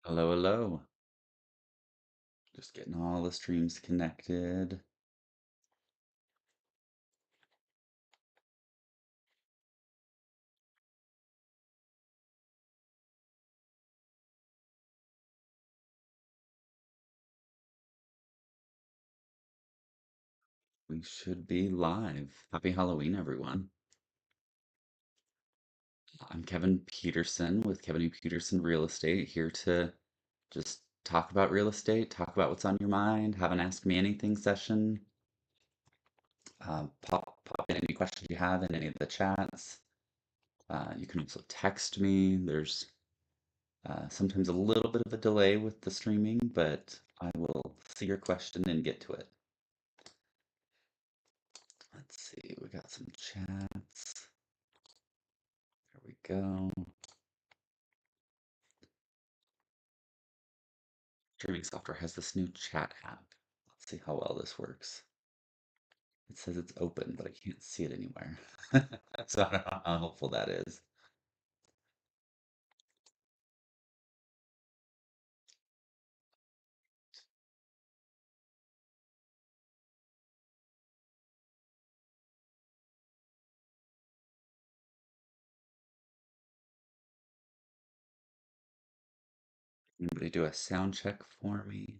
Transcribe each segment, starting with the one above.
Hello, hello. Just getting all the streams connected. We should be live. Happy Halloween, everyone. I'm Kevin Peterson with Kevin E. Peterson Real Estate, here to just talk about real estate, talk about what's on your mind, have an Ask Me Anything session. Pop in any questions you have in any of the chats. You can also text me. There's sometimes a little bit of a delay with the streaming, but I will see your question and get to it. Let's see, we got some chats. There we go. Streaming software has this new chat app. Let's see how well this works. It says it's open, but I can't see it anywhere. So I don't know how helpful that is. Anybody do a sound check for me?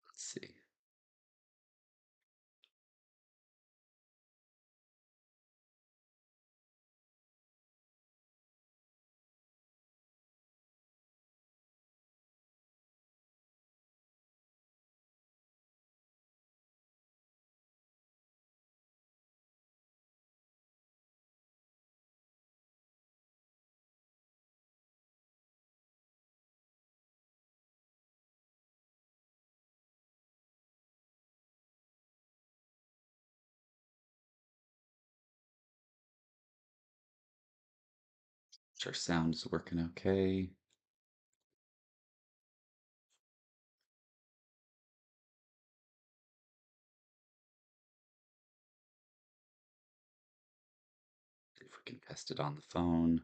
Let's see. Sure, sound's working okay. See if we can test it on the phone.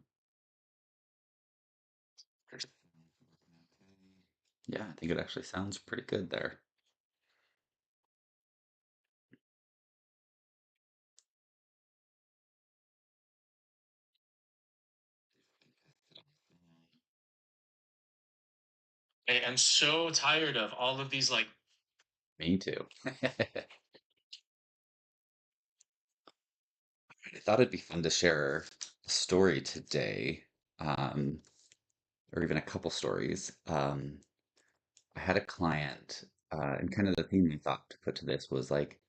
Sure, sound's working okay. Yeah, I think it actually sounds pretty good there. I'm so tired of all of these Me too. I thought it'd be fun to share a story today, um, or even a couple stories. I had a client, and kind of the theme I thought to put to this was like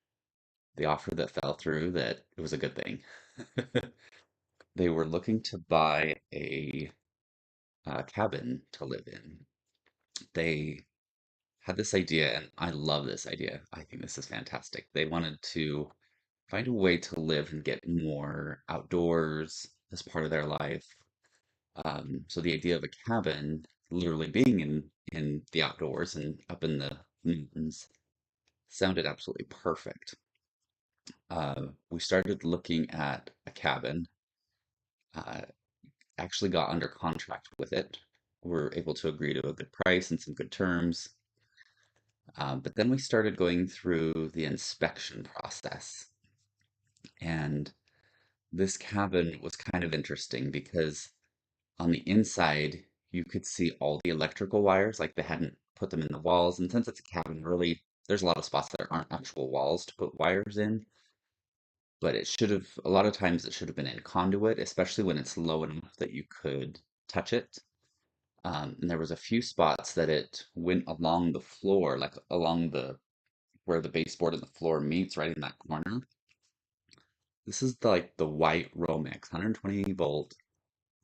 the offer that fell through, that it was a good thing. They were looking to buy a cabin to live in. They had this idea, and I love this idea. I think this is fantastic. They wanted to find a way to live and get more outdoors as part of their life. So the idea of a cabin literally being in the outdoors and up in the mountains sounded absolutely perfect. We started looking at a cabin, uh, actually got under contract with it. Were able to agree to a good price and some good terms. But then we started going through the inspection process. And this cabin was kind of interesting because on the inside, you could see all the electrical wires, like they hadn't put them in the walls. And since it's a cabin, really, there's a lot of spots that aren't actual walls to put wires in. But it should have, a lot of times, it should have been in conduit, especially when it's low enough that you could touch it. And there was a few spots that it went along the floor, like along the where the baseboard and the floor meets, right in that corner. This is like the white Romex, 120 volt,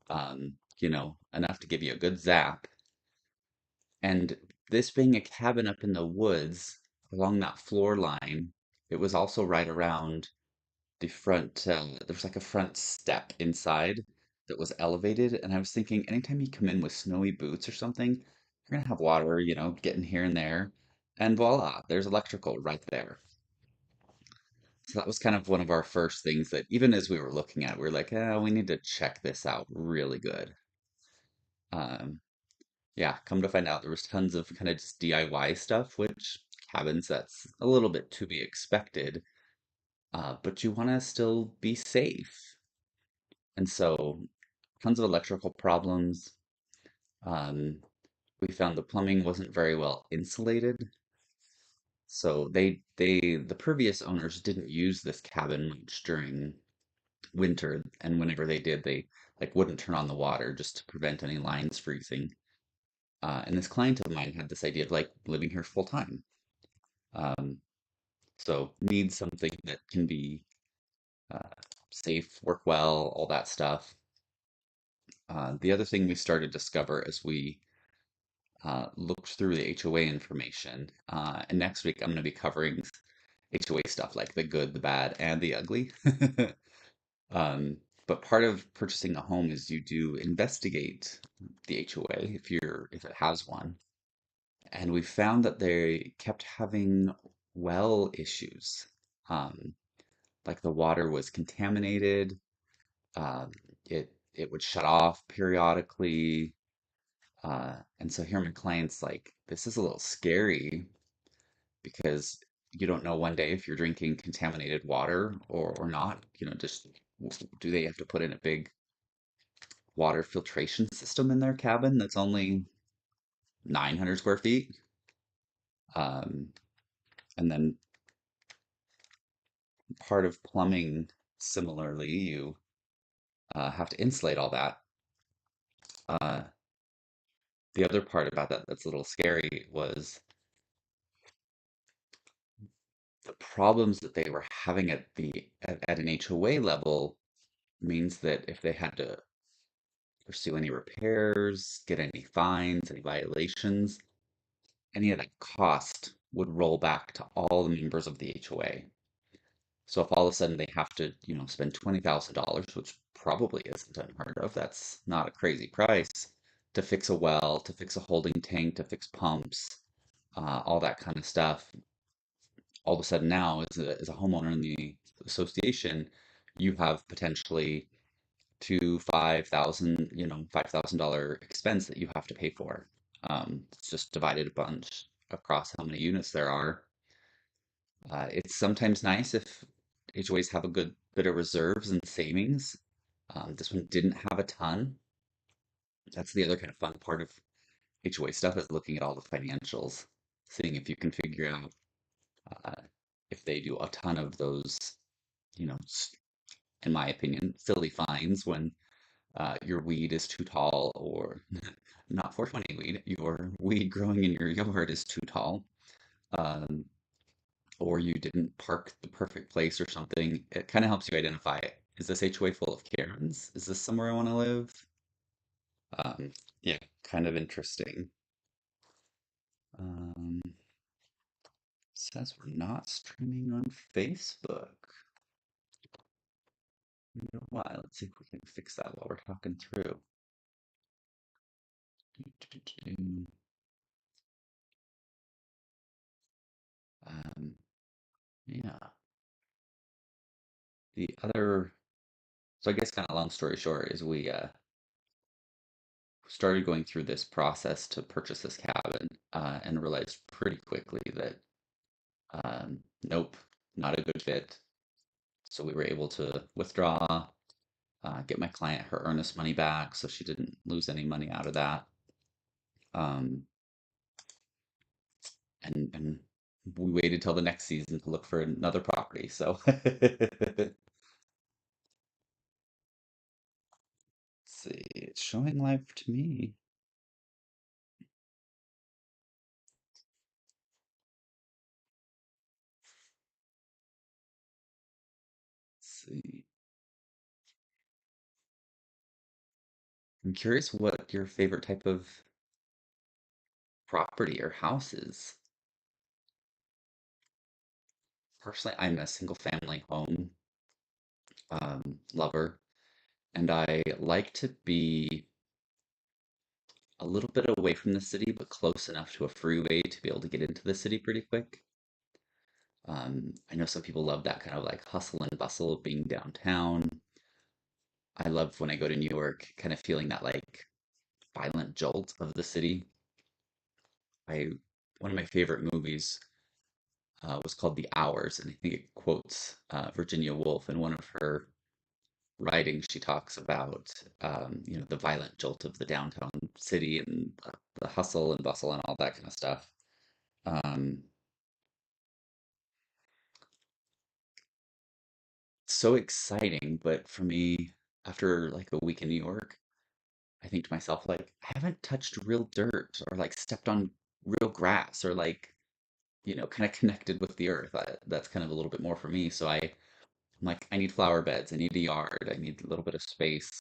enough to give you a good zap. And this being a cabin up in the woods along that floor line, it was also right around the front. There's like a front step inside. that was elevated, and I was thinking anytime you come in with snowy boots or something, you're gonna have water, getting here and there, and voila, there's electrical right there. So that was kind of one of our first things that even as we were looking at, we were like, we need to check this out really good. Um, yeah, come to find out there was tons of kind of just DIY stuff, which cabins, that's a little bit to be expected, but you want to still be safe. And so tons of electrical problems. Um, we found the plumbing wasn't very well insulated. So the previous owners didn't use this cabin much during winter, and whenever they did, they like wouldn't turn on the water just to prevent any lines freezing. And this client of mine had this idea of like living here full time. Um, so needs something that can be uh, safe, work well, all that stuff. The other thing we started to discover as we looked through the HOA information, and next week I'm going to be covering HOA stuff like the good, the bad, and the ugly. Um, but part of purchasing a home is you do investigate the HOA if it has one. And we found that they kept having well issues. Um, like the water was contaminated. Um, it would shut off periodically. And so here my client's like, this is a little scary because you don't know one day if you're drinking contaminated water or not. Just do they have to put in a big water filtration system in their cabin that's only 900 square feet? Um, and then part of plumbing, similarly, you have to insulate all that. Uh, the other part about that that's a little scary was the problems that they were having at an HOA level means that if they had to pursue any repairs, get any fines, any violations, any of that cost would roll back to all the members of the HOA. So if all of a sudden they have to, spend $20,000, which probably isn't unheard of, that's not a crazy price, to fix a well, to fix a holding tank, to fix pumps, all that kind of stuff. All of a sudden now, as a homeowner in the association, you have potentially to 5,000, $5,000 expense that you have to pay for. It's just divided a bunch across how many units there are. It's sometimes nice if HOAs have a good bit of reserves and savings. This one didn't have a ton. That's the other kind of fun part of HOA stuff is looking at all the financials, seeing if you can figure out uh, if they do a ton of those, you know, s- in my opinion, silly fines when your weed is too tall, or not 420 weed, your weed growing in your yard is too tall, um, or you didn't park the perfect place or something. It kind of helps you identify, is this HOA full of Karens? Is this somewhere I want to live? Yeah, kind of interesting. Um, says we're not streaming on Facebook. I wonder why. Let's see if we can fix that while we're talking through. Um, yeah. The other, so I guess kind of long story short is we started going through this process to purchase this cabin and realized pretty quickly that nope, not a good fit. So we were able to withdraw, get my client her earnest money back so she didn't lose any money out of that. Um, and we waited till the next season to look for another property. So let's see, it's showing live to me. Let's see. I'm curious what your favorite type of property or house is. Personally, I'm a single family home lover, and I like to be a little bit away from the city, but close enough to a freeway to be able to get into the city pretty quick. I know some people love that kind of like hustle and bustle of being downtown. I love when I go to New York, kind of feeling that like violent jolt of the city. I One of my favorite movies was called The Hours, and I think it quotes Virginia Woolf in one of her writings. She talks about the violent jolt of the downtown city and the hustle and bustle and all that kind of stuff. Um, so exciting, but for me, after like a week in New York, I think to myself like I haven't touched real dirt or like stepped on real grass or like kind of connected with the earth. That's kind of a little bit more for me. So I'm like, I need flower beds. I need a yard. I need a little bit of space.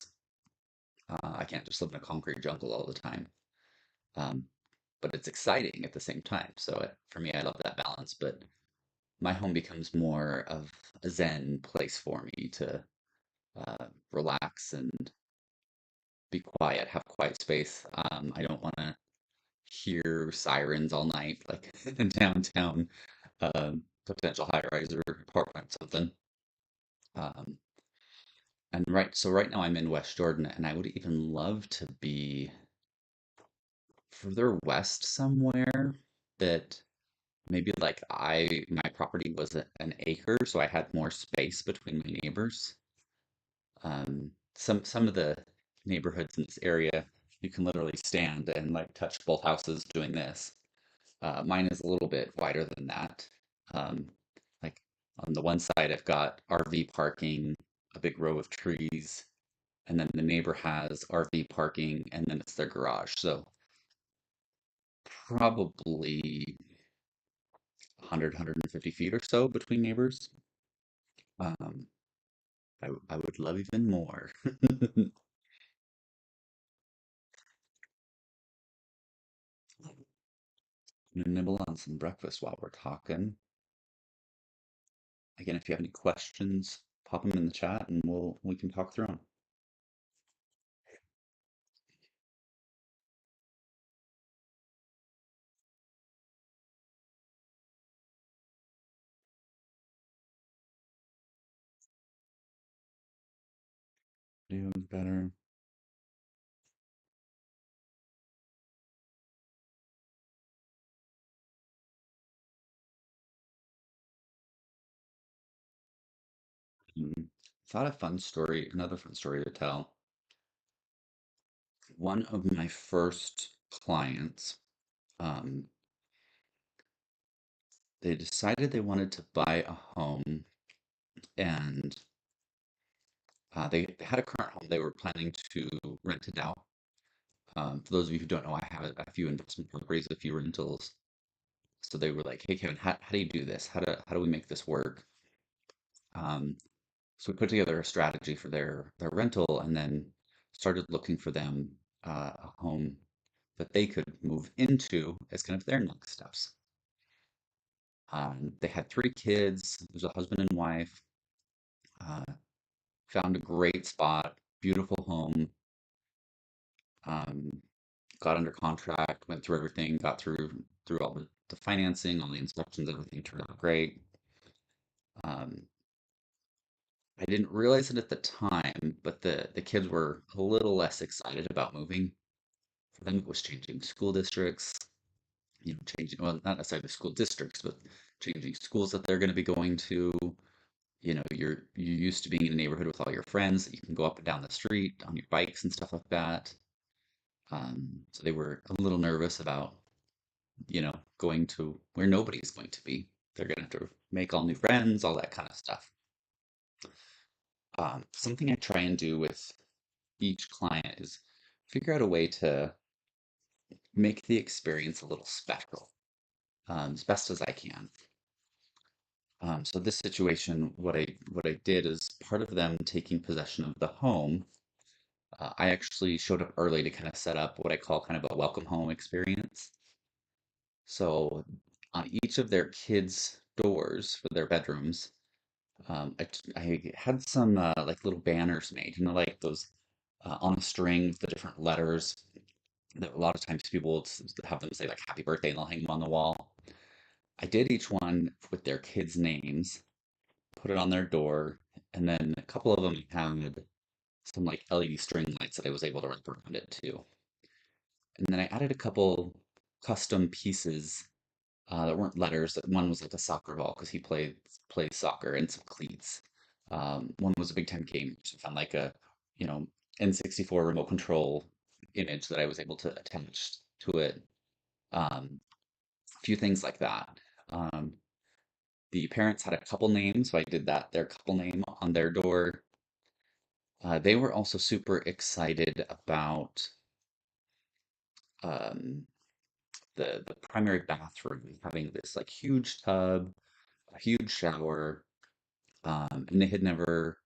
I can't just live in a concrete jungle all the time. Um, but it's exciting at the same time. So for me, I love that balance. But my home becomes more of a zen place for me to relax and be quiet, have quiet space. I don't want to hear sirens all night, like in downtown, potential high rise or apartment something. Um, and right now I'm in West Jordan, and I would even love to be further west somewhere that maybe like my property was an acre, so I had more space between my neighbors. Some of the neighborhoods in this area, you can literally stand and like touch both houses doing this. Mine is a little bit wider than that. Um, like on the one side, I've got RV parking, a big row of trees, and then the neighbor has RV parking, and then it's their garage. So probably 100, 150 feet or so between neighbors. Um, I would love even more. Gonna nibble on some breakfast while we're talking. Again, if you have any questions, pop them in the chat and we can talk through them. Doing better. Thought a fun story, another fun story to tell. One of my first clients, um, they decided they wanted to buy a home, and they had a current home they were planning to rent it out. For those of you who don't know, I have a few investment properties, a few rentals. So they were like, "Hey, Kevin, how do you do this? How do we make this work?" Um, so we put together a strategy for their rental, and then started looking for them a home that they could move into as kind of their next steps. They had three kids. There's a husband and wife. Uh, Found a great spot, beautiful home. Um, got under contract, went through everything, got through all the financing, all the inspections, everything turned out great. Um, I didn't realize it at the time, but the kids were a little less excited about moving. For them, it was changing school districts, changing, well, not necessarily the school districts, but changing schools that they're going to be going to. You're used to being in a neighborhood with all your friends that you can go up and down the street on your bikes and stuff like that. So they were a little nervous about, going to where nobody's going to be. They're going to have to make all new friends, all that kind of stuff. Something I try and do with each client is figure out a way to make the experience a little special, as best as I can. So this situation, what I did is part of them taking possession of the home. I actually showed up early to kind of set up what I call kind of a welcome home experience. So on each of their kids' doors for their bedrooms, I had some like little banners made, like those on a string with the different letters that a lot of times people will have them say like happy birthday and they'll hang them on the wall. I did each one with their kids' names, put it on their door, and then a couple of them had some like LED string lights that I was able to wrap around it too. And then I added a couple custom pieces that weren't letters. That one was like a soccer ball because he plays soccer and some cleats. One was a big time gamer, so I found like a you know N64 remote control image that I was able to attach to it. A few things like that. Um, the parents had a couple names, so I did that their couple name on their door. They were also super excited about um, the primary bathroom having this like huge tub, a huge shower, and they had never.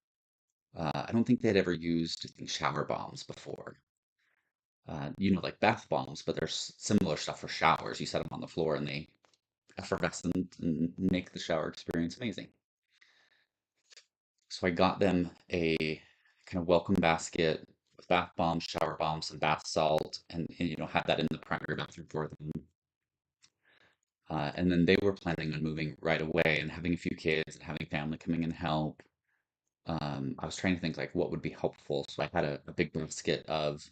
I don't think they had ever used shower bombs before. Like bath bombs, but there's similar stuff for showers. You set them on the floor and they effervescent and make the shower experience amazing. So I got them a kind of welcome basket with bath bombs, shower bombs, and bath salt, and had that in the primary bathroom for them. And then they were planning on moving right away and having a few kids and having family coming and help. I was trying to think like what would be helpful. So I had a big basket of,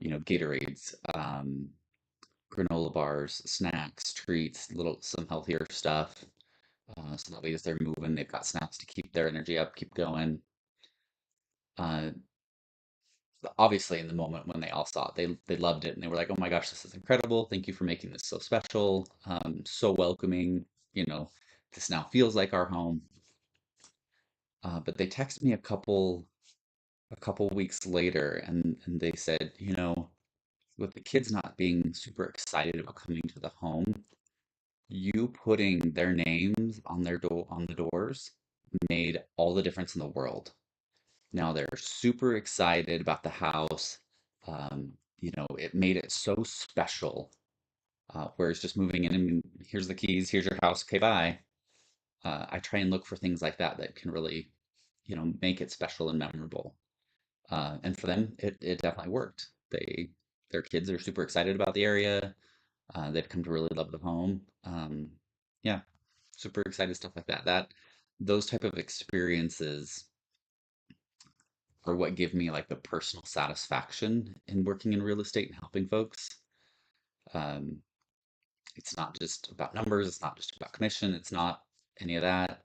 Gatorades, granola bars, snacks, treats, little some healthier stuff. So that way as they're moving, they've got snacks to keep their energy up, keep going. Uh, Obviously in the moment when they all saw it, they loved it and they were like, "Oh my gosh, this is incredible! Thank you for making this so special, so welcoming." You know, this now feels like our home. But they texted me a couple weeks later, and they said, with the kids not being super excited about coming to the home, you putting their names on their door on the doors made all the difference in the world. Now they're super excited about the house. It made it so special. Whereas just moving in and here's the keys, here's your house, okay, bye. I try and look for things like that that can really, make it special and memorable. And for them, it definitely worked. Their kids are super excited about the area. They've come to really love the home. Yeah, super excited stuff like that. Those type of experiences are what give me like the personal satisfaction in working in real estate and helping folks. Um, it's not just about numbers, it's not just about commission, it's not any of that.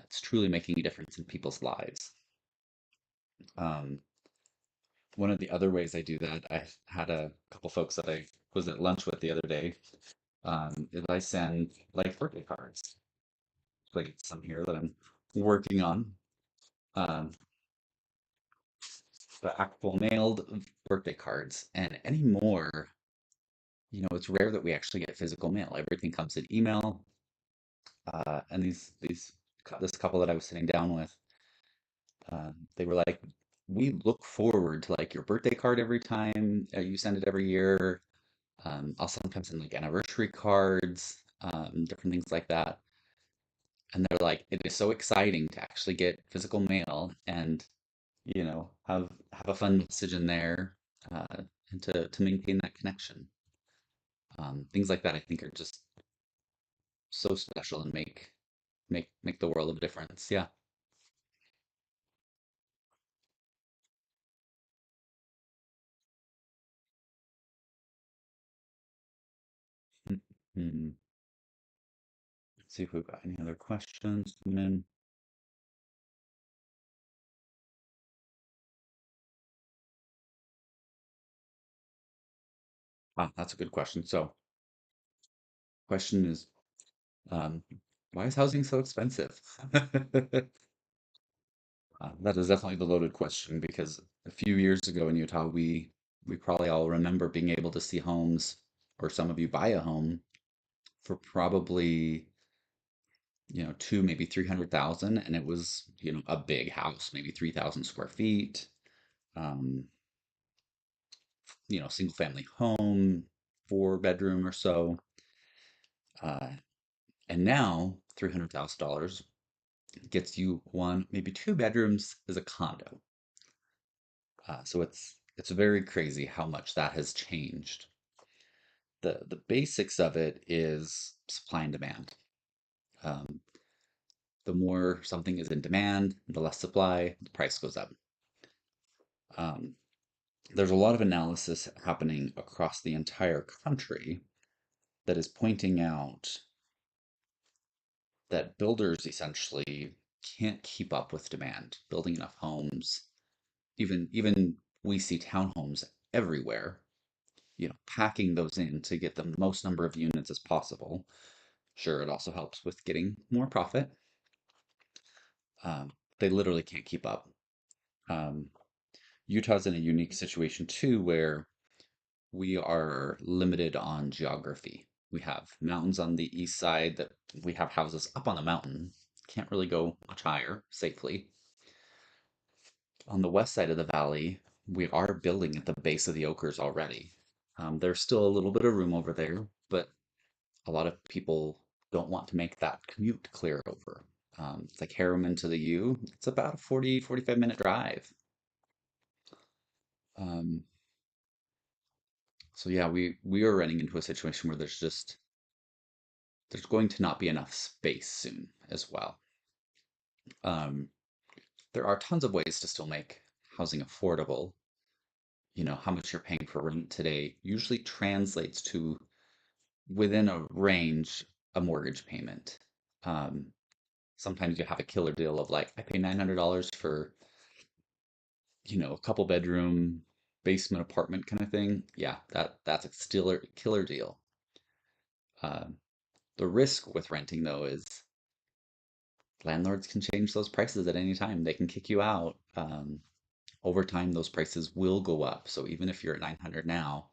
It's truly making a difference in people's lives. Um, One of the other ways I do that, I had a couple folks that I was at lunch with the other day, is I send like birthday cards. Like some here that I'm working on. Um, the actual mailed birthday cards. And anymore, it's rare that we actually get physical mail. Everything comes in email. And this couple that I was sitting down with, they were like, "We look forward to like your birthday card every time you send it every year. I'll sometimes send like anniversary cards, different things like that." And they're like, "It is so exciting to actually get physical mail and have a fun message in there, and to maintain that connection." Things like that I think are just so special and make the world of difference. Yeah. Hmm. Let's see if we've got any other questions coming in. That's a good question. So, question is, um, why is housing so expensive? That is definitely the loaded question because a few years ago in Utah, we probably all remember being able to see homes, or some of you buy a home for probably, two, maybe 300,000, and it was, a big house, maybe 3,000 square feet, um, single family home, 4 bedroom or so. Uh, and now $300,000. gets you one, maybe two bedrooms as a condo. So it's very crazy how much that has changed. The basics of it is supply and demand. Um, the more something is in demand, the less supply, the price goes up. Um, there's a lot of analysis happening across the entire country that is pointing out that builders essentially can't keep up with demand, building enough homes. Even we see townhomes everywhere, packing those in to get the most number of units as possible. Sure, it also helps with getting more profit. They literally can't keep up. Um, Utah's in a unique situation too, where we are limited on geography. We have mountains on the east side that we have houses up on the mountain. Can't really go much higher safely. On the west side of the valley, we are building at the base of the Oakers already. There's still a little bit of room over there, but a lot of people don't want to make that commute to clear over. It's like Harriman to the U. It's about a 45 minute drive. Um, so yeah, we are running into a situation where there's going to not be enough space soon as well. Um, there are tons of ways to still make housing affordable. How much you're paying for rent today usually translates to within a range a mortgage payment. Um, Sometimes you have a killer deal of like I pay $900 for a couple bedroom basement apartment kind of thing. Yeah, that's a still killer deal. Um, the risk with renting though is landlords can change those prices at any time. They can kick you out. Over time, those prices will go up. So even if you're at 900 now,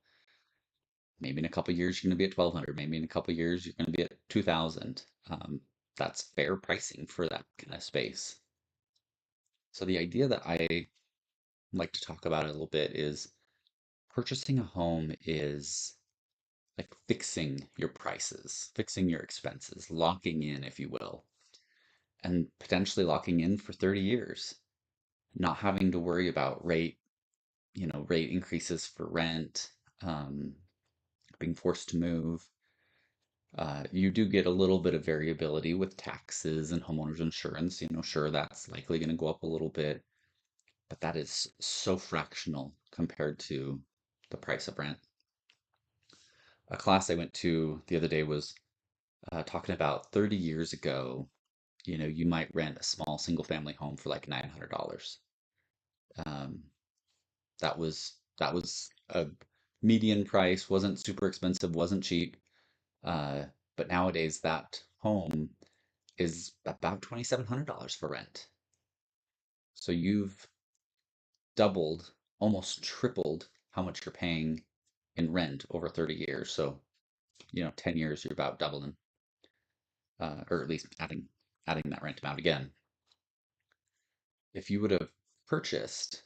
maybe in a couple years you're going to be at 1200. Maybe in a couple years you're going to be at 2000. That's fair pricing for that kind of space. So the idea that I like to talk about a little bit is purchasing a home is like fixing your prices, fixing your expenses, locking in, if you will, and potentially locking in for 30 years, not having to worry about rate increases for rent, um, being forced to move. You do get a little bit of variability with taxes and homeowners insurance. Sure, that's likely going to go up a little bit, but that is so fractional compared to the price of rent. A class I went to the other day was talking about 30 years ago, you might rent a small single family home for like $900. Um, that was a median price, wasn't super expensive, wasn't cheap. Uh, but nowadays that home is about $2,700 for rent. So you've doubled, almost tripled how much you're paying in rent over 30 years. So, 10 years you're about doubling, or at least adding that rent amount again. If you would have purchased,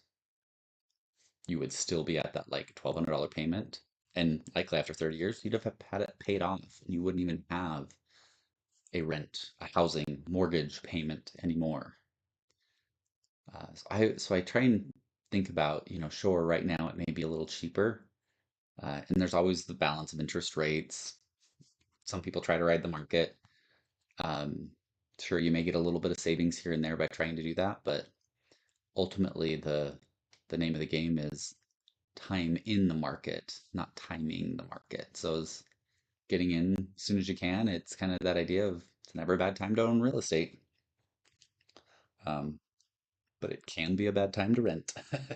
you would still be at that like $1,200 payment. And likely after 30 years, you'd have had it paid off and you wouldn't even have a housing mortgage payment anymore. So I try and think about, sure, right now it may be a little cheaper. And there's always the balance of interest rates. Some people try to ride the market. Um, sure, you may get a little bit of savings here and there by trying to do that, but ultimately the name of the game is time in the market, not timing the market. So as getting in as soon as you can, it's kind of that idea of it's never a bad time to own real estate. Um, but it can be a bad time to rent. Let's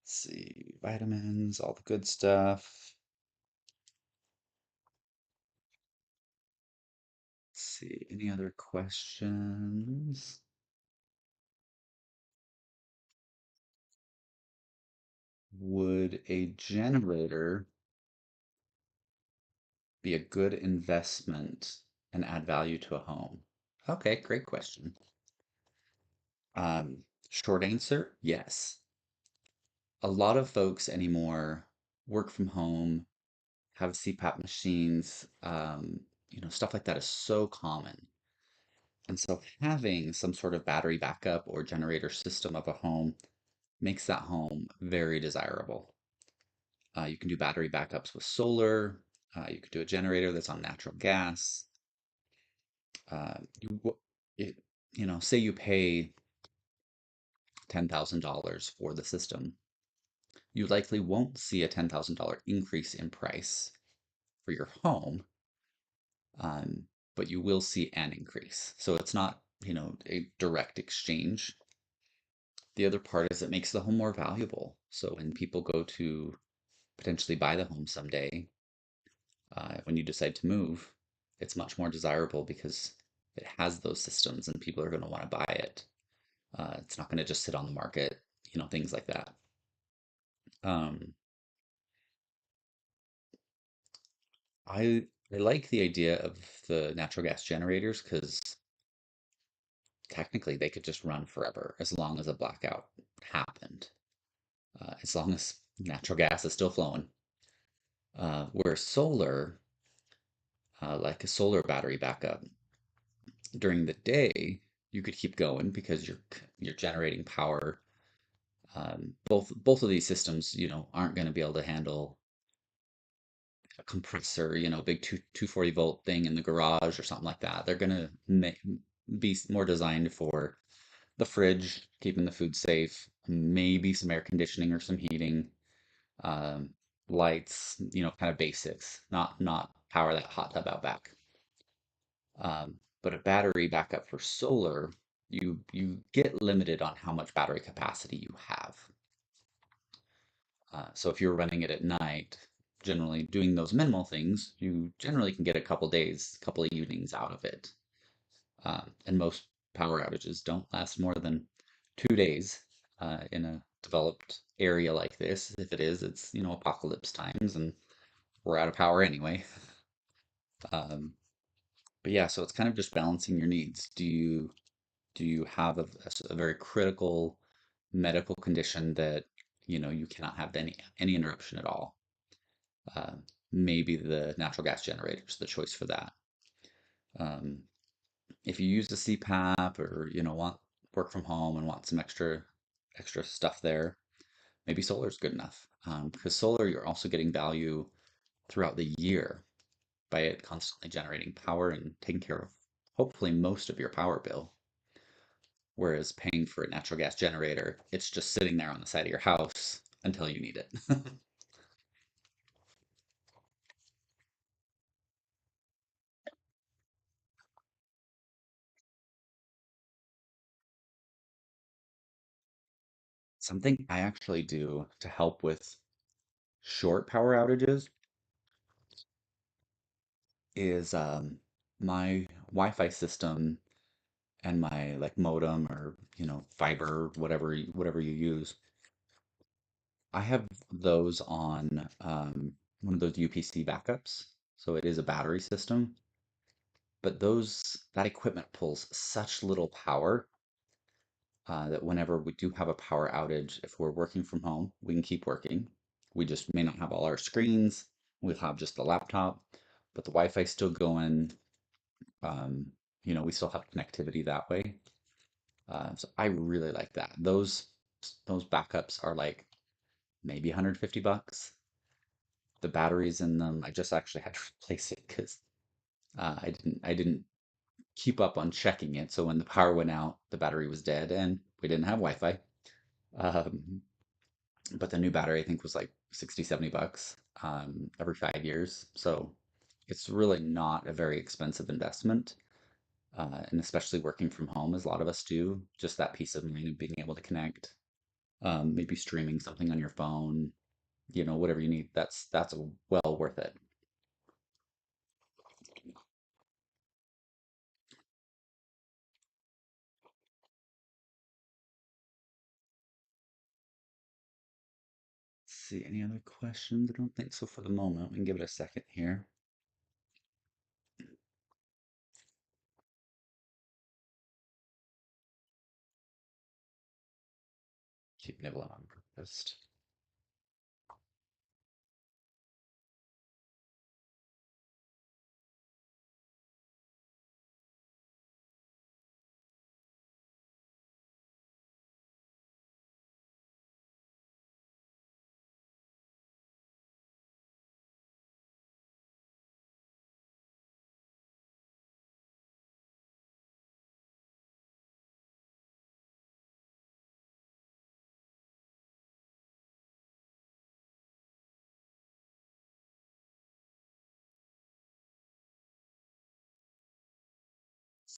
see, vitamins, all the good stuff. Let's see, any other questions? Would a generator be a good investment and add value to a home? Okay, great question. Short answer, yes. A lot of folks anymore work from home, have CPAP machines. Stuff like that is so common. And so having some sort of battery backup or generator system of a home makes that home very desirable. You can do battery backups with solar. You could do a generator that's on natural gas. You, it, say you pay $10,000 for the system, you likely won't see a $10,000 increase in price for your home, um, but you will see an increase. So it's not, a direct exchange. The other part is it makes the home more valuable. So when people go to potentially buy the home someday, when you decide to move, it's much more desirable because it has those systems and people are going to want to buy it. It's not going to just sit on the market, things like that. Um, I like the idea of the natural gas generators because technically they could just run forever as long as a blackout happened, as long as natural gas is still flowing. Where solar, like a solar battery backup, during the day you could keep going because you're generating power. Both of these systems, aren't going to be able to handle a compressor, big 240-volt thing in the garage or something like that. They're going to be more designed for the fridge, keeping the food safe, maybe some air conditioning or some heating, um, lights, kind of basics, not power that hot tub out back. But a battery backup for solar, you get limited on how much battery capacity you have. So if you're running it at night, generally doing those minimal things, you generally can get a couple days, a couple of evenings out of it. And most power outages don't last more than 2 days in a developed area like this. If it is, it's, apocalypse times and we're out of power anyway. Um, but yeah, so it's kind of just balancing your needs. Do you have a very critical medical condition that you cannot have any interruption at all? Uh, Maybe the natural gas generator is the choice for that. Um, if you use the CPAP or want work from home and want some extra stuff there, maybe solar is good enough. Because solar, you're also getting value throughout the year by it constantly generating power and taking care of hopefully most of your power bill. Whereas paying for a natural gas generator, it's just sitting there on the side of your house until you need it. Something I actually do to help with short power outages is my Wi-Fi system and my like modem or fiber, whatever you use. I have those on one of those UPC backups, so it is a battery system, but that equipment pulls such little power that whenever we do have a power outage, if we're working from home, we can keep working. We just may not have all our screens. We'll have just the laptop, but the Wi-Fi's still going. Um, we still have connectivity that way. So I really like that. Those backups are like maybe 150 bucks. The batteries in them, I just actually had to replace it because I didn't keep up on checking it. So when the power went out, the battery was dead and we didn't have Wi-Fi. Um, but the new battery I think was like 60, 70 bucks every 5 years. So it's really not a very expensive investment. And especially working from home, as a lot of us do, just that peace of mind of being able to connect, maybe streaming something on your phone, whatever you need. That's well worth it. See, any other questions? I don't think so for the moment. We can give it a second here. Keep nibbling on breakfast.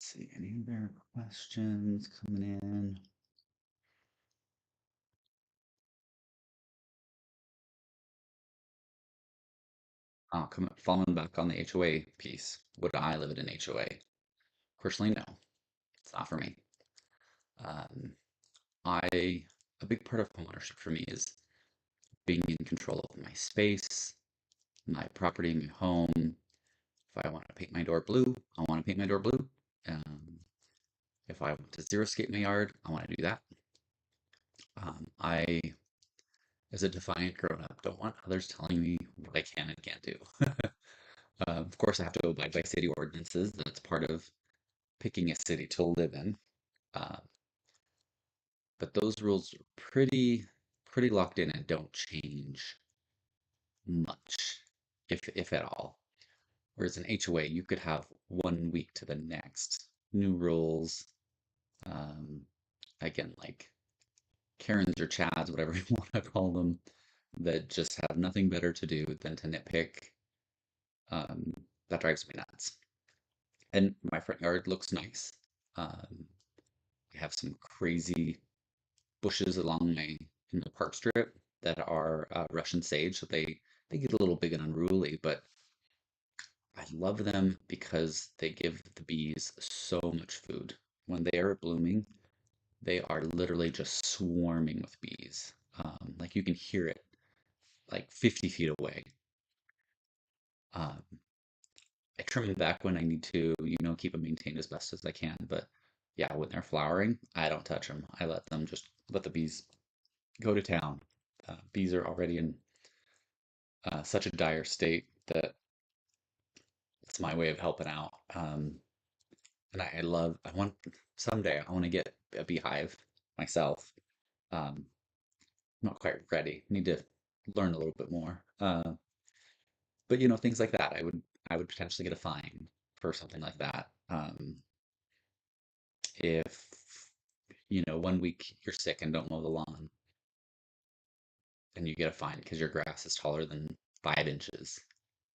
See, any other questions coming in? Following back on the HOA piece. Would I live in an HOA? Personally, no. It's not for me. Um, a big part of homeownership for me is being in control of my space, my property, my home. If I want to paint my door blue, I want to paint my door blue. Um, if I want to xeriscape my yard, I want to do that. I, as a defiant grown up, don't want others telling me what I can and can't do. Of course, I have to abide by city ordinances. That's part of picking a city to live in. Uh, but those rules are pretty locked in and don't change much, if at all. Whereas an HOA, you could have 1 week to the next new rules. Um, again, like Karens or Chads, whatever you want to call them, that just have nothing better to do than to nitpick. Um, that drives me nuts. And my front yard looks nice. Um, I have some crazy bushes along my in the park strip that are Russian sage, so they get a little big and unruly, but I love them because they give the bees so much food. When they are blooming, they are literally just swarming with bees. Like you can hear it like 50 feet away. Um, I trim them back when I need to, keep them maintained as best as I can. But yeah, when they're flowering, I don't touch them. I let them just let the bees go to town. Bees are already in such a dire state that it's my way of helping out. And I want, someday I want to get a beehive myself. Um, not quite ready. Need to learn a little bit more. But things like that, I would potentially get a fine for something like that. If 1 week you're sick and don't mow the lawn, and you get a fine because your grass is taller than 5 inches.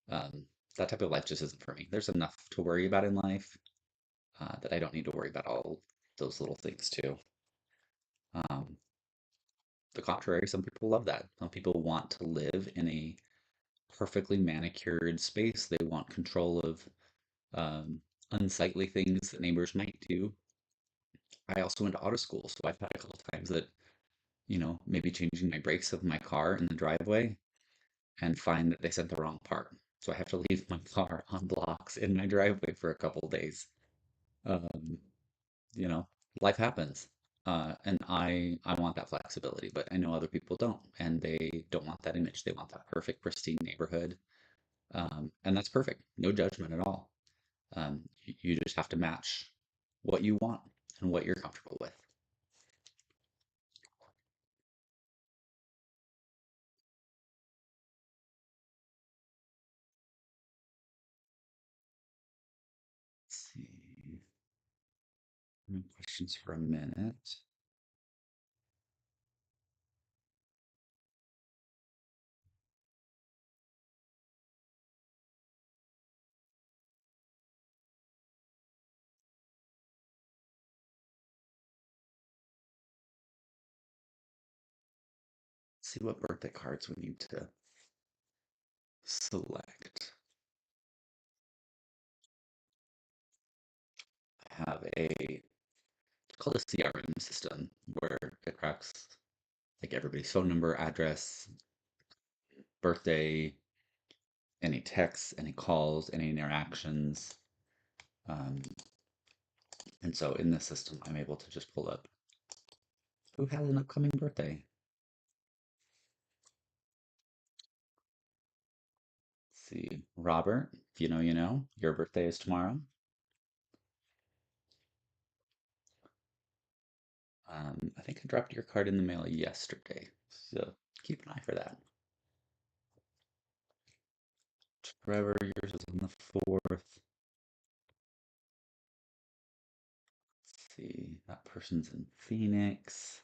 Um, that type of life just isn't for me. There's enough to worry about in life that I don't need to worry about all those little things too. Um, the contrary, some people love that. Some people want to live in a perfectly manicured space. They want control of unsightly things that neighbors might do. I also went to auto school, so I've had a couple times that, maybe changing my brakes of my car in the driveway and find that they sent the wrong part. So I have to leave my car on blocks in my driveway for a couple days. Um, you know, life happens. And I want that flexibility, but I know other people don't, and they don't want that image. They want that perfect, pristine neighborhood. And that's perfect. No judgment at all. You just have to match what you want and what you're comfortable with. Let's see. No questions for a minute. Let's see what birthday cards we need to select. I have a called a CRM system where it tracks like everybody's phone number, address, birthday, any texts, any calls, any interactions. Um, and so in this system, I'm able to just pull up who has an upcoming birthday. Let's see, Robert, if you know, you know, your birthday is tomorrow. I think I dropped your card in the mail yesterday, so keep an eye for that. Trevor, yours is on the 4th. Let's see, that person's in Phoenix.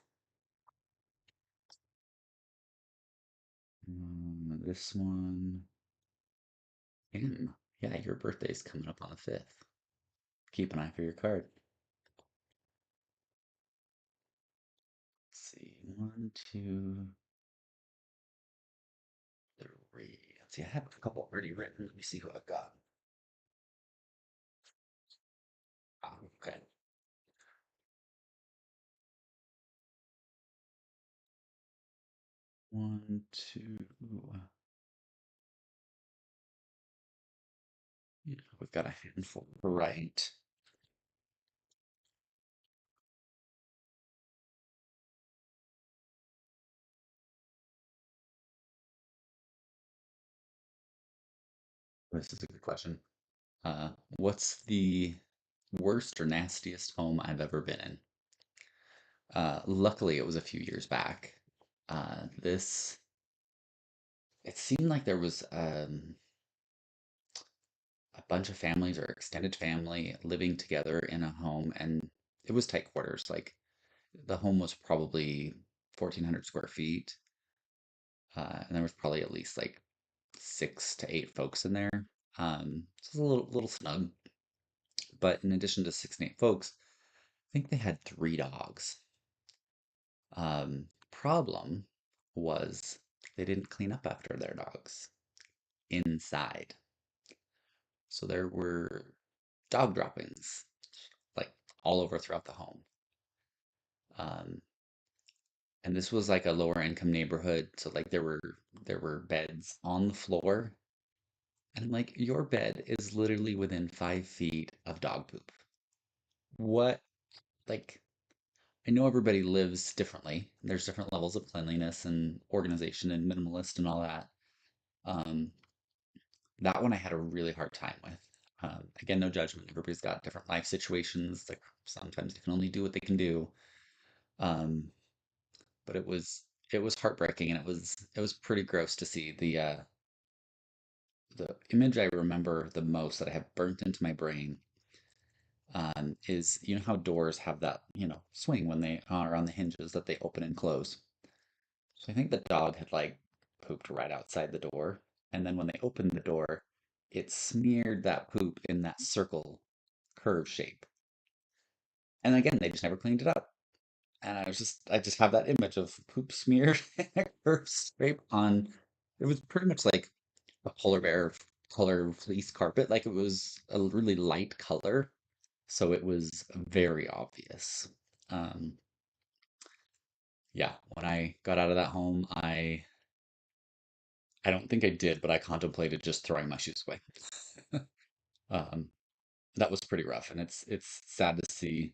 This one. Yeah, your birthday's coming up on the 5th. Keep an eye for your card. Let's see. One, two, three. Let's see. I have a couple already written. Let me see who I've got. Ah, okay. One, two. Yeah, we've got a handful. Right. This is a good question. What's the worst or nastiest home I've ever been in? Luckily, it was a few years back. This, it seemed like there was a bunch of families or extended family living together in a home, and it was tight quarters. Like the home was probably 1,400 square feet, and there was probably at least like 6 to 8 folks in there. So it's a little snug. But in addition to 6 and 8 folks, I think they had 3 dogs. Problem was they didn't clean up after their dogs inside. So there were dog droppings like all over throughout the home. Um, and this was like a lower income neighborhood, so like there were beds on the floor, and like your bed is literally within 5 feet of dog poop. What like I know everybody lives differently. There's different levels of cleanliness and organization and minimalist and all that. Um, that one I had a really hard time with. Again, no judgment. Everybody's got different life situations. Like sometimes they can only do what they can do. Um, but it was heartbreaking, and it was pretty gross to see the image I remember the most that I have burnt into my brain. Is how doors have that swing when they are on the hinges that they open and close. So I think the dog had like pooped right outside the door, and then when they opened the door, it smeared that poop in that circle curve shape. And again, they just never cleaned it up. And I just have that image of poop smeared in a curve shape on. It was pretty much like a polar bear color fleece carpet. Like it was a really light color, so it was very obvious. Um, yeah, when I got out of that home, I don't think I did, but I contemplated just throwing my shoes away. Um, that was pretty rough, and it's sad to see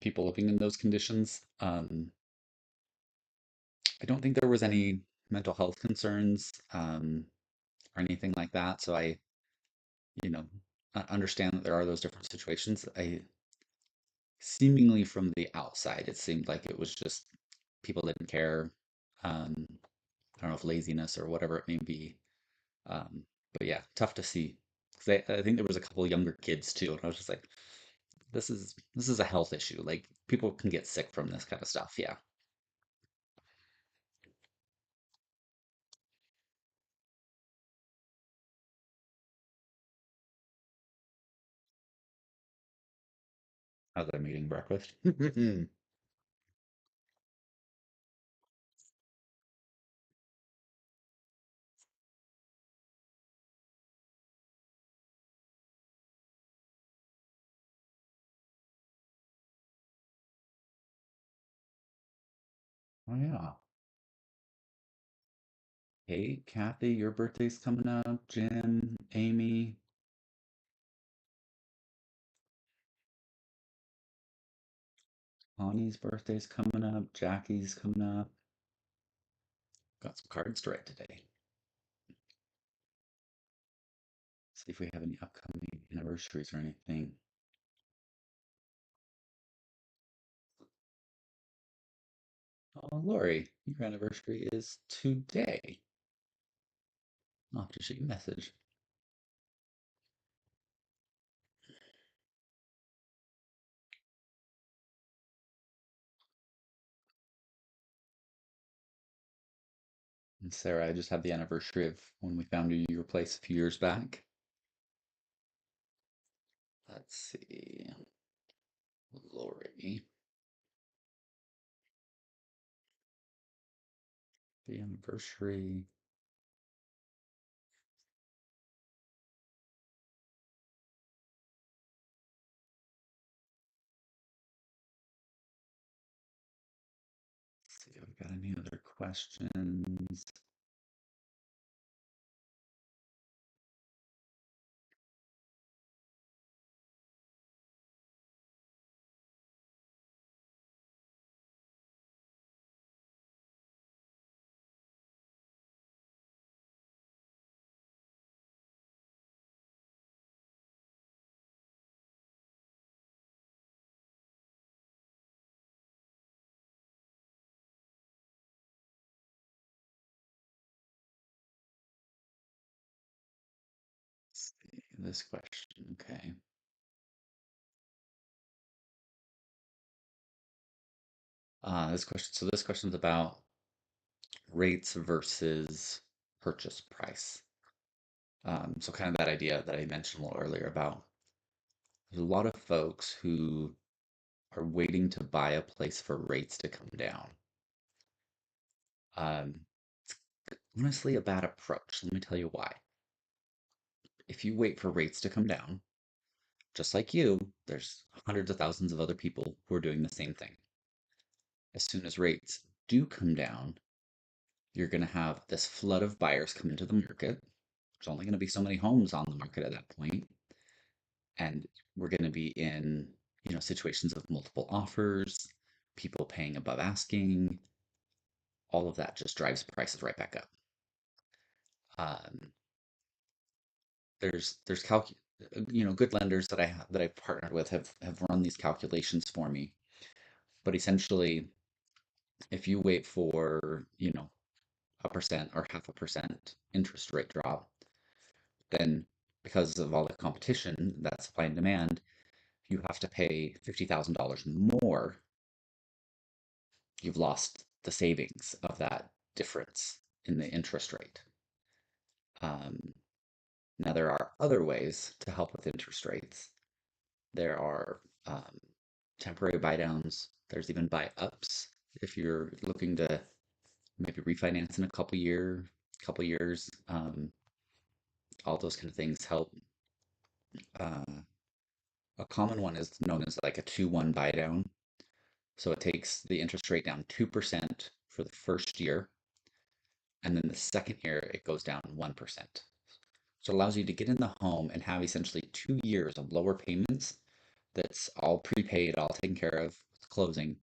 people living in those conditions. I don't think there was any mental health concerns or anything like that, so I, you know, understand that there are those different situations. I seemingly from the outside, it seemed like it was just people didn't care. I don't know if laziness or whatever it may be. But yeah, tough to see. 'Cause I think there was a couple younger kids too, and I was just like, this is a health issue. Like people can get sick from this kind of stuff. Yeah. How's that eating breakfast? Oh yeah. Hey, Kathy, your birthday's coming up. Jim, Amy, Connie's birthday's coming up. Jackie's coming up. Got some cards to write today. See if we have any upcoming anniversaries or anything. Oh, Lori, your anniversary is today. I'll have to shoot you a message. And Sarah, I just had the anniversary of when we found your place a few years back. Let's see. Lori, the anniversary. Let's see if I've got any other questions. Let's see this question. Okay. This question. So this question's about rates versus purchase price. So kind of that idea that I mentioned a little earlier about there's a lot of folks who are waiting to buy a place for rates to come down. Um, Honestly, a bad approach. Let me tell you why. If you wait for rates to come down, just like you, there's hundreds of thousands of other people who are doing the same thing. As soon as rates do come down, you're going to have this flood of buyers come into the market. There's only going to be so many homes on the market at that point, and we're going to be in, situations of multiple offers, people paying above asking. All of that just drives prices right back up. Um, there's good lenders that I've partnered with have run these calculations for me. But essentially, if you wait for, a percent or half a percent interest rate drop, then because of all the competition, that supply and demand, you have to pay $50,000 more. You've lost the savings of that difference in the interest rate. Um, Now, there are other ways to help with interest rates. There are temporary buy downs. There's even buy ups if you're looking to maybe refinance in a couple years. All those kind of things help. Uh, a common one is known as like a 2-1 buy down. So it takes the interest rate down 2% for the first year, and then the second year it goes down 1%. So it allows you to get in the home and have essentially 2 years of lower payments that's all prepaid, all taken care of with closing,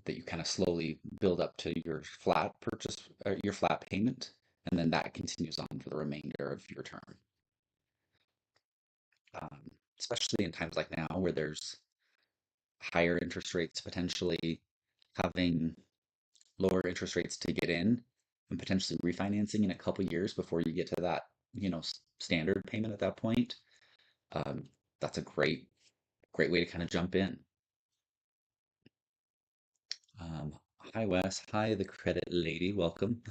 that you kind of slowly build up to your flat purchase or your flat payment, and then that continues on for the remainder of your term. Um, Especially in times like now where there's higher interest rates, potentially having lower interest rates to get in and potentially refinancing in a couple years before you get to that, standard payment at that point. Um, that's a great way to kind of jump in. Um, Hi Wes, hi the credit lady, welcome.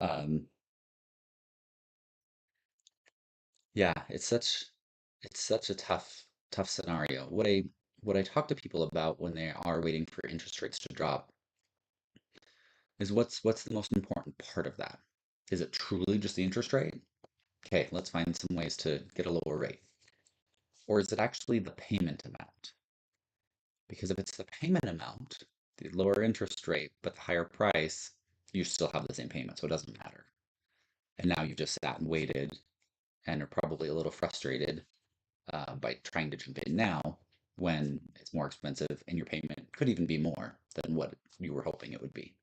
Um, yeah, it's such a tough scenario. What I talk to people about when they are waiting for interest rates to drop is what's the most important part of that? Is it truly just the interest rate? Okay, let's find some ways to get a lower rate. Or is it actually the payment amount? Because if it's the payment amount, the lower interest rate, but the higher price, you still have the same payment, so it doesn't matter. And now you've just sat and waited and are probably a little frustrated by trying to jump in now when it's more expensive and your payment could even be more than what you were hoping it would be.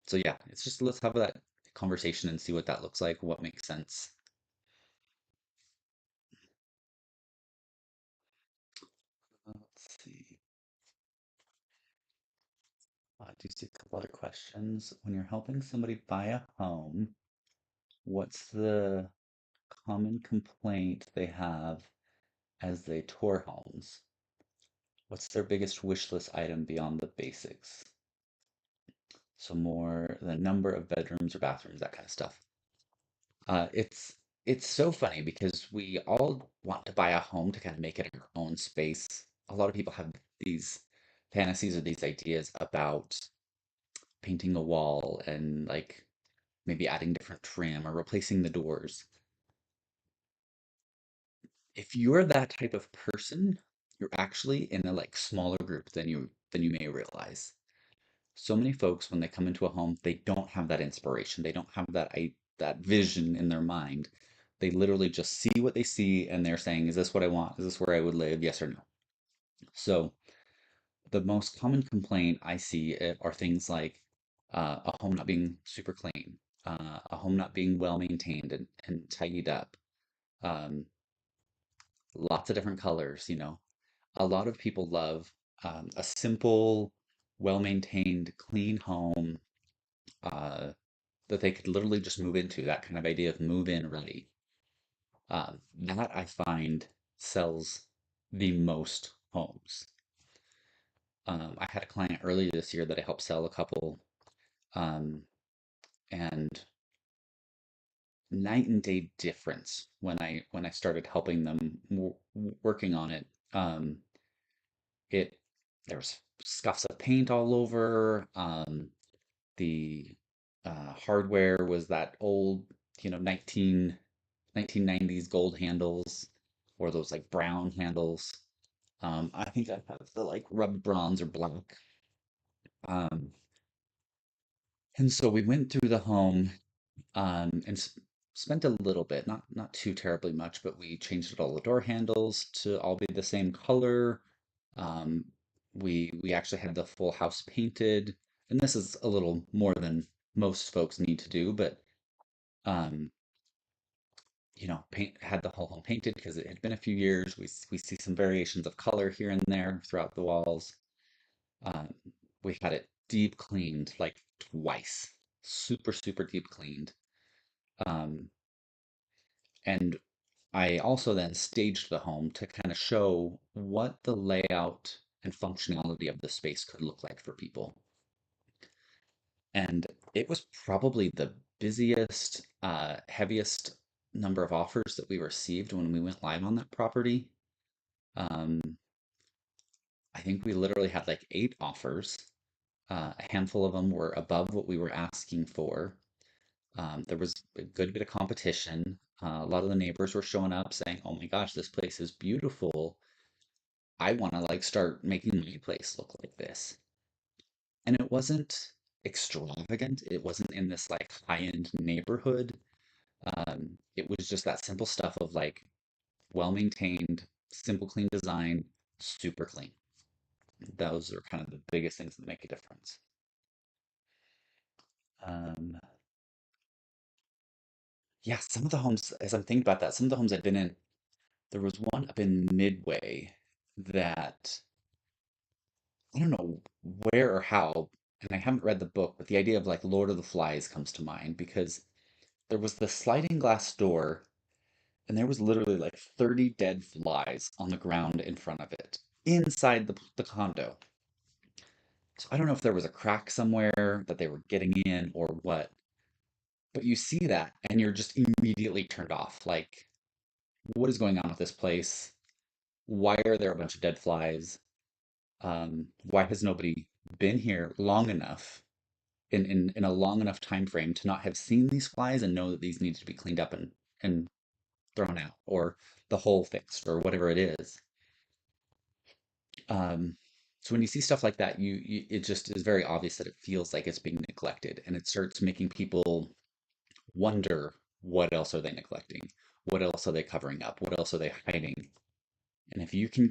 So yeah, it's just let's have that conversation and see what that looks like, what makes sense. Let's see. I do see a couple other questions. When you're helping somebody buy a home, what's the common complaint they have as they tour homes? What's their biggest wish list item beyond the basics? So more the number of bedrooms or bathrooms, that kind of stuff. It's it's so funny because we all want to buy a home to kind of make it our own space. A lot of people have these fantasies or these ideas about painting a wall and like maybe adding different trim or replacing the doors. If you're that type of person, you're actually in a like smaller group than you may realize. So many folks when they come into a home, they don't have that inspiration. They don't have that vision in their mind. They literally just see what they see and they're saying, "Is this what I want? Is this where I would live? Yes or no?" So the most common complaint I see are things like a home not being super clean, a home not being well maintained and tidied up, um, lots of different colors, you know. A lot of people love a simple, well maintained, clean home uh, that they could literally just move into, that kind of idea of move in ready. That I find sells the most homes. I had a client earlier this year that I helped sell a couple, um, and night and day difference when I started helping them working on it. It there was scuffs of paint all over. The hardware was that old, 1990s gold handles or those like brown handles. I think I have the like rubbed bronze or black. Um, and so we went through the home and spent a little bit, not too terribly much, but we changed all the door handles to all be the same color. Um, we actually had the full house painted, and this is a little more than most folks need to do, but um, paint had the whole home painted because it had been a few years. We see some variations of color here and there throughout the walls. Um, we had it deep cleaned like twice, super, super deep cleaned. Um, and I also then staged the home to kind of show what the layout and functionality of the space could look like for people. And it was probably the busiest, heaviest number of offers that we received when we went live on that property. Um, I think we literally had like 8 offers. A handful of them were above what we were asking for. There was a good bit of competition. A lot of the neighbors were showing up saying, "Oh my gosh, this place is beautiful. I want to like start making my place look like this." And it wasn't extravagant. It wasn't in this like high-end neighborhood. It was just that simple stuff of like well maintained, simple, clean design, super clean. Those are kind of the biggest things that make a difference. Um, yeah, some of the homes, as I'm thinking about that, some of the homes I've been in, there was one up in Midway that I don't know where or how, and I haven't read the book, but the idea of like Lord of the Flies comes to mind because there was the sliding glass door, and there was literally like 30 dead flies on the ground in front of it, inside the condo. So I don't know if there was a crack somewhere that they were getting in or what, but you see that and you're just immediately turned off. Like, what is going on with this place? Why are there a bunch of dead flies? Why has nobody been here long enough in a long enough time frame to not have seen these flies and know that these need to be cleaned up and thrown out or the hole fixed or whatever it is? Um, so when you see stuff like that, it just is very obvious that it feels like it's being neglected, and it starts making people wonder what else are they neglecting? What else are they covering up? What else are they hiding? And if you can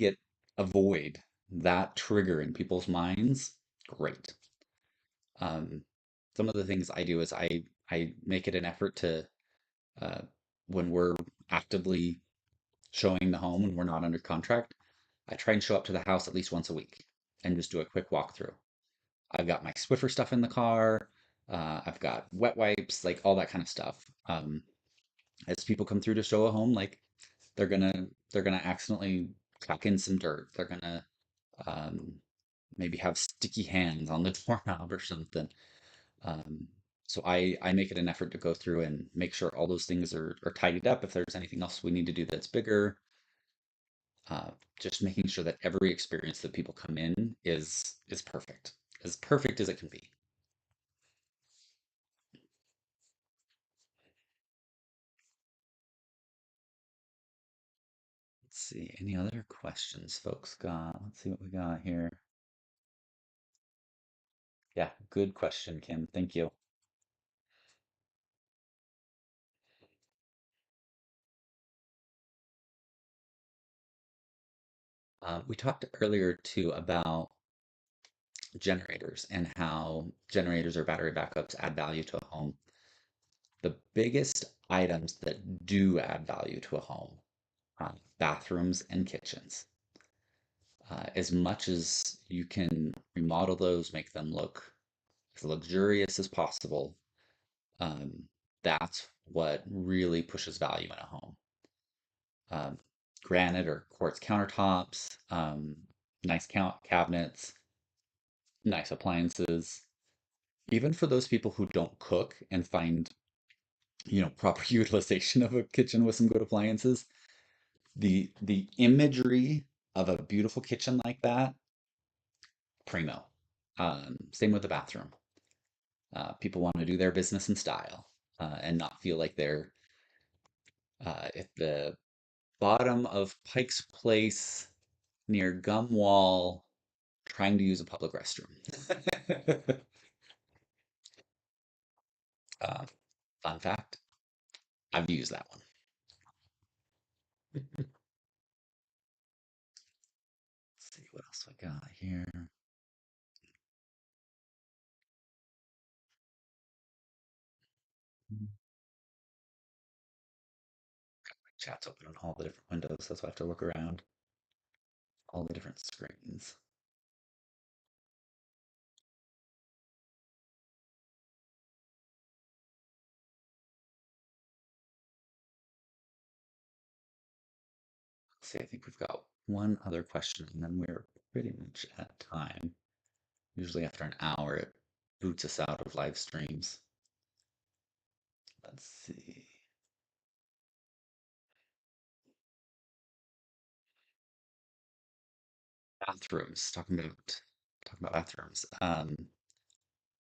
avoid that trigger in people's minds, great. Um, some of the things I do is I make it an effort to uh, when we're actively showing the home and we're not under contract, I try and show up to the house at least once a week and just do a quick walkthrough. I've got my Swiffer stuff in the car. I've got wet wipes, like all that kind of stuff. As people come through to show a home, like they're gonna accidentally crack in some dirt. They're gonna um, maybe have sticky hands on the doorknob or something. Um, So I make it an effort to go through and make sure all those things are tidied up. If there's anything else we need to do that's bigger, uh, just making sure that every experience that people come in is perfect as it can be. Let's see, any other questions folks got? Let's see what we got here. Yeah, good question, Kim. Thank you. We talked earlier too about generators and how generators or battery backups add value to a home. The biggest items that do add value to a home, bathrooms and kitchens. As much as you can remodel those, make them look as luxurious as possible, um, that's what really pushes value in a home. Um, Granite or quartz countertops, nice cabinets, nice appliances. Even for those people who don't cook and find, proper utilization of a kitchen with some good appliances, the imagery of a beautiful kitchen like that, primo. Same with the bathroom. People want to do their business in style and not feel like they're at the bottom of Pike's Place near Gum Wall trying to use a public restroom. uh, Fun fact, I've used that one. Let's see what else I got here. Chat's open on all the different windows, that's why I have to look around all the different screens. Let's see, I think we've got one other question, and then we're pretty much at time. Usually after an hour, it boots us out of live streams. Let's see. Bathrooms. Talking about bathrooms.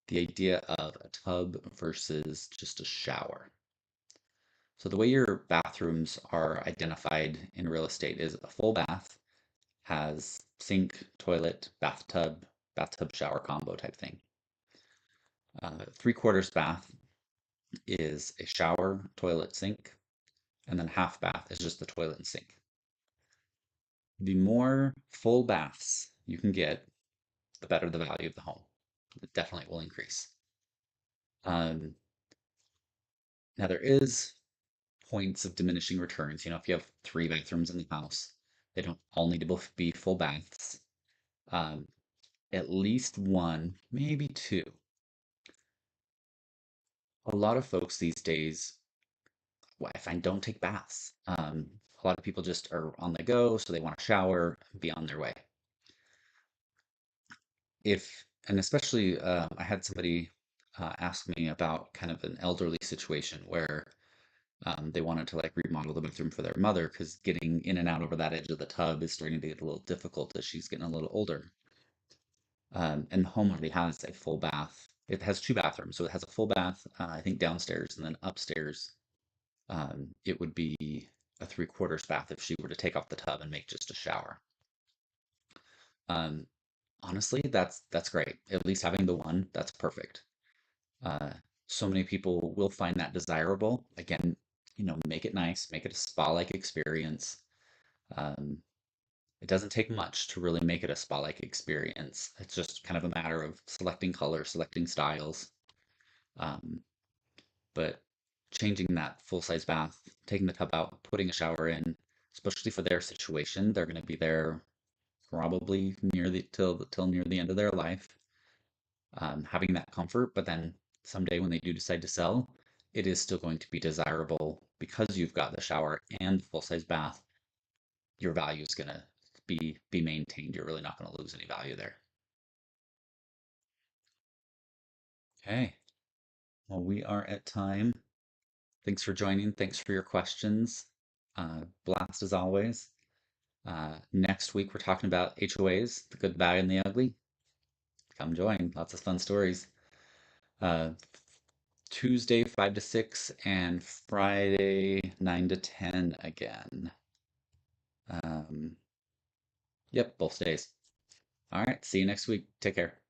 The idea of a tub versus just a shower. So the way your bathrooms are identified in real estate is a full bath has sink, toilet, bathtub shower combo type thing. Three-quarters bath is a shower, toilet, sink, and then half bath is just the toilet and sink. The more full baths you can get, the better the value of the home. It definitely will increase. Um, Now there is points of diminishing returns. If you have three bathrooms in the house, they don't all need to both be full baths. Um, at least one, maybe two. A lot of folks these days, what I find, don't take baths. A lot of people just are on the go, so they want to shower, be on their way. And especially, I had somebody ask me about kind of an elderly situation where they wanted to like remodel the bathroom for their mother because getting in and out over that edge of the tub is starting to get a little difficult as she's getting a little older. And the home already has a full bath. It has two bathrooms, so it has a full bath, I think downstairs, and then upstairs, it would be a three-quarters bath if she were to take off the tub and make just a shower. Um, Honestly, that's great. At least having the one, that's perfect. Uh, so many people will find that desirable. Again, make it nice, make it a spa-like experience. Um, it doesn't take much to really make it a spa-like experience. It's just kind of a matter of selecting colors, selecting styles. Um, but changing that full-size bath, taking the tub out, putting a shower in, especially for their situation, they're going to be there probably near the till near the end of their life, having that comfort. But then someday when they do decide to sell, it is still going to be desirable because you've got the shower and full size bath. Your value is going to be maintained. You're really not going to lose any value there. Okay. Well, we are at time. Thanks for joining. Thanks for your questions. Blast as always. Next week, we're talking about HOAs, the good, the bad, and the ugly. Come join. Lots of fun stories. Uh, Tuesday, 5 to 6, and Friday, 9 to 10 again. Um, yep, both days. All right. See you next week. Take care.